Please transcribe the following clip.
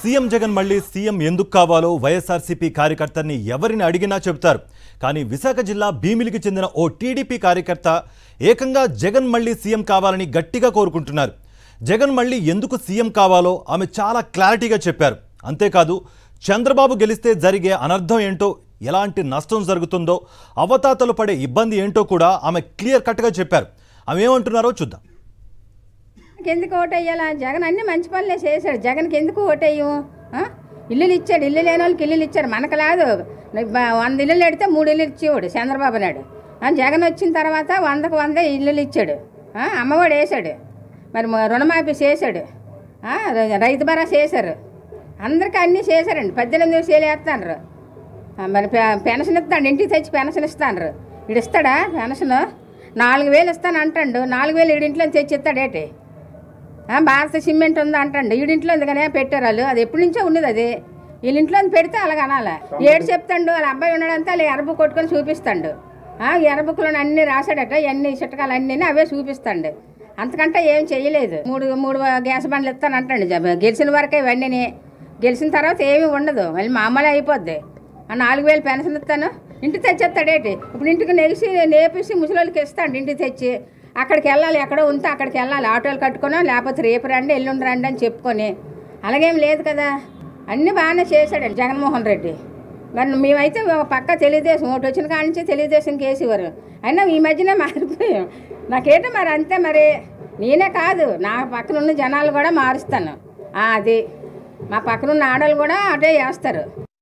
CM Jagan మళ్ళీ CM ఎందుకు కావాలో వైఎస్ఆర్సీపీ కార్యకర్తని ఎవరిని అడిగినా చెబుతారు. కానీ విశాఖ జిల్లా భీమిలికి చెందిన ఓ టీడీపీ కార్యకర్త ఏకంగా జగన్ మళ్ళీ సీఎం కావాలని గట్టిగా కోరుకుంటున్నారు. జగన్ మళ్ళీ ఎందుకు సీఎం కావాలో ఆమె చాలా క్లారిటీగా చెప్పారు. అంతేకాదు చంద్రబాబు గెలిస్తే జరిగే అనర్థం ఏంటో, ఎలాంటి నష్టం జరుగుతుందో, అవతాతలు పడే ఇబ్బంది ఏంటో కూడా ఆమె క్లియర్ కట్గా చెప్పారు. ఆమె ఏమంటున్నారో చూద్దాం. ఎందుకు ఓటేయాలా? జగన్ అన్ని మంచి పనులే చేశాడు. జగన్కి ఎందుకు ఓటేయం? ఇల్లులు ఇచ్చాడు, ఇల్లు లేని వాళ్ళకి ఇల్లులు ఇచ్చారు. మనకు లేదు. 100 ఇల్లులు పెడితే 3 ఇల్లు ఇచ్చేవాడు చంద్రబాబు నాయుడు. జగన్ వచ్చిన తర్వాత 100కు 100 ఇల్లులు ఇచ్చాడు. అమ్మఒడి వేసాడు, మరి రుణమాఫీ చేశాడు, రైతు భరోసా చేశారు, అందరికీ అన్నీ చేశారండి. 18 వేలు వేస్తున్నారు. మరి పెన్షన్ ఇస్తాడు, ఇంటికి తెచ్చి పెన్షన్ ఇస్తాను. వీడు ఇస్తాడా పెన్షన్? 4000 ఇస్తాను అంటాడు. 4000 వీడింట్లో తెచ్చి ఇస్తాడేటి? భారత సిమెంట్ ఉంది అంటాడు. వీడింట్లో ఎందుకనే పెట్టారు వాళ్ళు. అది ఎప్పటి నుంచో ఉన్నది. అది వీళ్ళింట్లో పెడితే అలాగ అనాలి. ఏడు చెప్తాడు. వాళ్ళ అబ్బాయి ఉన్నాడంతా వాళ్ళ ఎర్రబుక్ కొట్టుకొని చూపిస్తాడు. ఎర్రబుక్లో అన్నీ రాశాడట, అన్ని చిట్టకాలు అన్నీ అవే చూపిస్తాడు. అంతకంటే ఏం చేయలేదు. మూడు గ్యాస్ బండ్లు ఇస్తాను అంటాడు. గెలిచిన వరకే ఇవన్నీ. గెలిచిన తర్వాత ఏమీ ఉండదు, మళ్ళీ మామూలు అయిపోద్ది. 4000 పెన్షన్ ఇస్తాను, ఇంటికి తెచ్చేస్తాడేటి? ఇప్పుడు ఇంటికి నేపిసి ముసలికి ఇస్తాడు. ఇంటికి తెచ్చి అక్కడికి వెళ్ళాలి, ఎక్కడో ఉంటే అక్కడికి వెళ్ళాలి. ఆటోలు కట్టుకుని, లేకపోతే రేపు రండి ఎల్లుండి రండి అని చెప్పుకొని. అలాగేం లేదు కదా. అన్నీ బాగానే చేశాడు జగన్మోహన్ రెడ్డి. మరి మేమైతే పక్క తెలుగుదేశం ఓటు వచ్చిన కాడి నుంచి తెలుగుదేశంకి వేసేవారు. అయినా ఈ మధ్యనే మారిపోయాం. నాకేంటో మరి అంతే. మరి నేనే కాదు, నా పక్కన ఉన్న జనాలు కూడా మారుస్తాను. అది మా పక్కన ఉన్న ఆడవాళ్ళు కూడా అటే వేస్తారు.